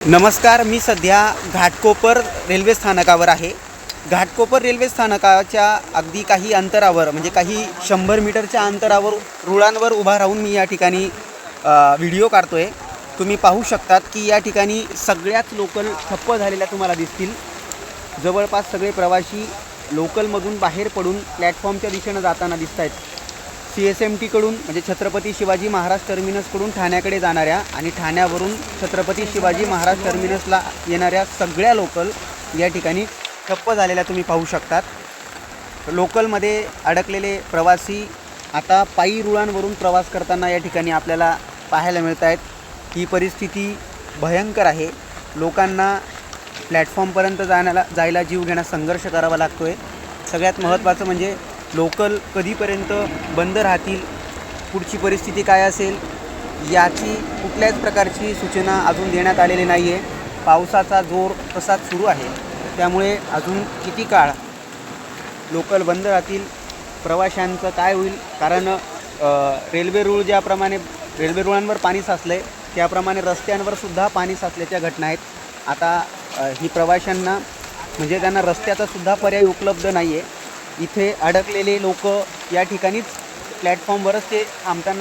नमस्कार, मी सध्या घाटकोपर रेल्वे स्थानकावर आहे. घाटकोपर रेल्वे स्थानकाच्या अगदी काही अंतरावर म्हणजे काही 100 मीटरच्या अंतरावर रुळांवर उभा राहून मी या ठिकाणी व्हिडिओ काढतो आहे. तुम्ही पाहू शकतात की या ठिकाणी सगळ्याच लोकल ठप्प झालेल्या तुम्हाला दिसतील. जवळपास सगळे प्रवासी लोकलमधून बाहेर पडून प्लॅटफॉर्मच्या दिशेनं जाताना दिसत आहेत. CSMTकडून म्हणजे छत्रपती शिवाजी महाराज टर्मिनसकडून ठाण्याकडे जाणाऱ्या आणि ठाण्यावरून छत्रपती शिवाजी महाराज टर्मिनसला येणाऱ्या सगळ्या लोकल या ठिकाणी ठप्प झालेल्या तुम्ही पाहू शकतात. लोकलमध्ये अडकलेले प्रवासी आता पायी रुळांवरून प्रवास करताना या ठिकाणी आपल्याला पाहायला मिळत आहेत. ही परिस्थिती भयंकर आहे. लोकांना प्लॅटफॉर्मपर्यंत जायला जीव घेण्यास संघर्ष करावा लागतो आहे. सगळ्यात महत्त्वाचं म्हणजे लोकल कधीपर्यंत बंद राहतील, पुढची परिस्थिती काय असेल याची कुठल्याच प्रकारची सूचना अजून देण्यात आलेली नाही आहे. पावसाचा जोर तसाच सुरू आहे, त्यामुळे अजून किती काळ लोकल बंद राहतील, प्रवाशांचं काय होईल. कारण रेल्वे रुळांवर पाणी साचलं आहे, त्याप्रमाणे रस्त्यांवर सुद्धा पाणी साचल्याच्या घटना आहेत. आता ही प्रवाशांना म्हणजे त्यांना रस्त्याचा सुद्धा पर्याय उपलब्ध नाही आहे. इथे अडकलेले लोक या ठिकाणीच प्लॅटफॉर्मवरच ते थांबताना